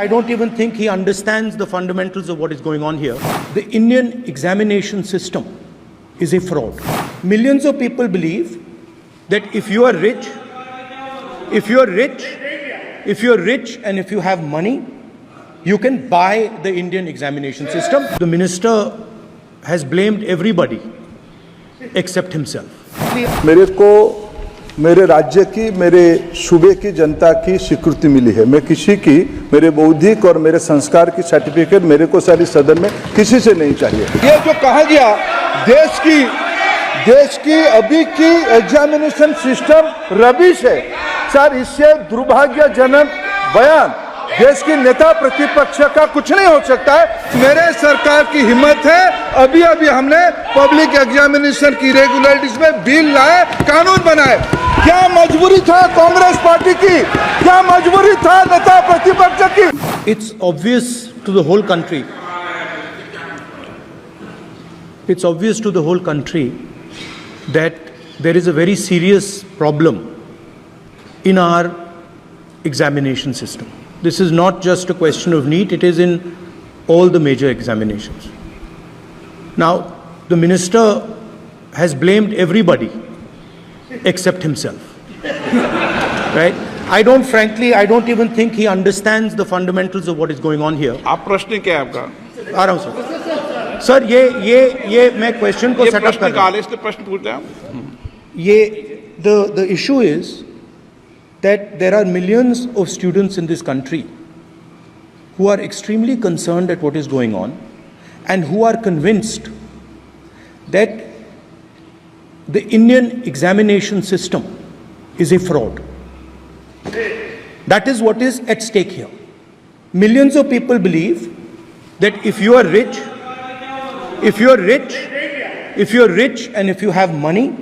I don't even think he understands the fundamentals of what is going on here. The Indian examination system is a fraud. Millions of people believe that if you are rich and if you have money, you can buy the Indian examination system. The minister has blamed everybody except himself. मेरे को मेरे राज्य की, मेरे सूबे की जनता की स्वीकृति मिली है। मैं किसी की, मेरे बौद्धिक और मेरे संस्कार की सर्टिफिकेट मेरे को सारी सदन में किसी से नहीं चाहिए। ये जो कहा गया देश की अभी की एग्जामिनेशन सिस्टम रबिश है सर, इससे दुर्भाग्यजनक बयान देश की नेता प्रतिपक्ष का कुछ नहीं हो सकता है। मेरे सरकार की हिम्मत है, अभी हमने पब्लिक एग्जामिनेशन की रेगुलरिटीज में बिल लाए, कानून बनाए। क्या मजबूरी था कांग्रेस पार्टी की, क्या मजबूरी था नेता प्रतिपक्ष की? It's obvious to the whole country. It's obvious to the whole country that there is a very serious problem in our examination system. This is not just a question of NEET, it is in all the major examinations. Now, the minister has blamed everybody except himself. Right? I don't even think he understands the fundamentals of what is going on here. आप प्रश्न क्या है आपका? आ रहा हूं sir. Sir ये मैं question को सेटअप कर रहा हूं। इसलिए प्रश्न पूछ रहे हैं। ये the issue is that there are millions of students in this country who are extremely concerned at what is going on and who are convinced that the Indian examination system is a fraud. That is what is at stake here. Millions of people believe that if you are rich and if you have money,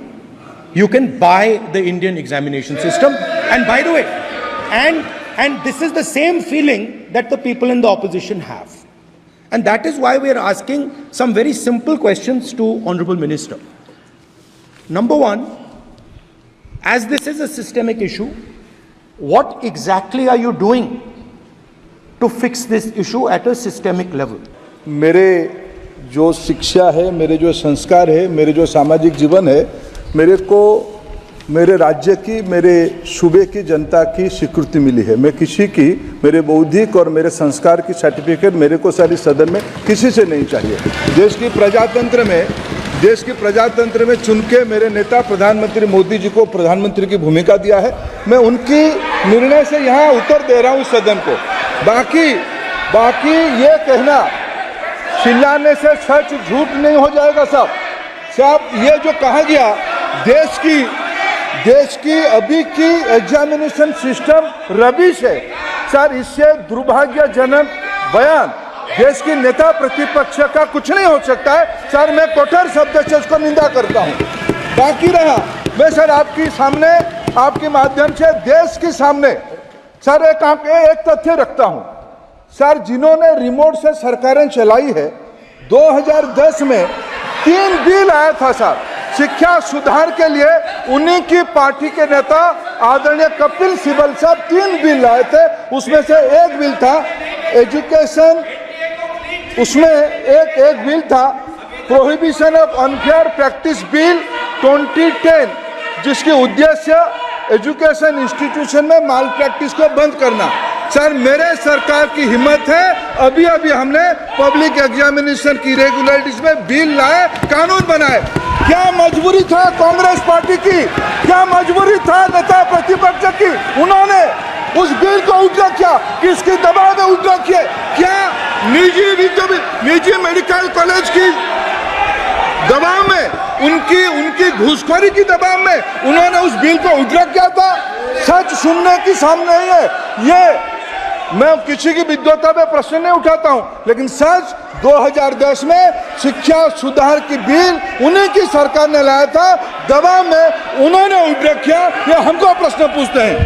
you can buy the Indian examination system. And by the way, and this is the same feeling that the people in the opposition have. And that is why we are asking some very simple questions to Honorable Minister. Number one, as this is a systemic issue, what exactly are you doing to fix this issue at a systemic level? मेरे जो शिक्षा है, मेरे जो संस्कार है, मेरे जो सामाजिक जीवन है, मेरे को मेरे राज्य की, मेरे सूबे की जनता की स्वीकृति मिली है। मैं किसी की, मेरे बौद्धिक और मेरे संस्कार की सर्टिफिकेट मेरे को सारी सदन में किसी से नहीं चाहिए। देश की प्रजातंत्र में चुन के मेरे नेता प्रधानमंत्री मोदी जी को प्रधानमंत्री की भूमिका दिया है। मैं उनकी निर्णय से यहाँ उत्तर दे रहा हूँ सदन को। बाकी ये कहना चिल्लाने से सच झूठ नहीं हो जाएगा साहब। ये जो कहा गया देश की अभी की एग्जामिनेशन सिस्टम रबिश है सर, इससे दुर्भाग्यजनक बयान देश की नेता प्रतिपक्ष का कुछ नहीं हो सकता है सर। मैं कठोर शब्द से उसको निंदा करता हूं। बाकी रहा, मैं सर आपके सामने, आपके माध्यम से देश के सामने सर एक तथ्य रखता हूं सर। जिन्होंने रिमोट से सरकारें चलाई है, 2010 में 3 बिल आया था सर शिक्षा सुधार के लिए। उन्हीं की पार्टी के नेता आदरणीय कपिल सिब्बल साहब 3 बिल लाए थे। उसमें से एक बिल था एजुकेशन, उसमें एक बिल था prohibition of unfair practice bill 2010, जिसकी उद्देश्य एजुकेशन इंस्टीट्यूशन में माल प्रैक्टिस को बंद करना। सर, मेरे सरकार की हिम्मत है, अभी हमने पब्लिक एग्जामिनेशन की रेगुलरिटीज में बिल लाए, कानून बनाए। क्या मजबूरी था कांग्रेस पार्टी की, क्या मजबूरी था नेता प्रतिपक्ष की? उन्होंने उस बिल को उल्टा किया, किसके दबाव में उल्टा किया? क्या निजी मेडिकल कॉलेज की दबाव में, उनकी घूसखोरी की दबाव में उन्होंने उस बिल को उल्टा किया था? सच सुनने की सामने नहीं है। ये मैं किसी की विद्वता में प्रश्न नहीं उठाता हूं, लेकिन सच 2010 में शिक्षा सुधार की बिल उन्हीं की सरकार ने लाया था, दबाव में उन्होंने उल्टा किया। ये हमको प्रश्न पूछते हैं।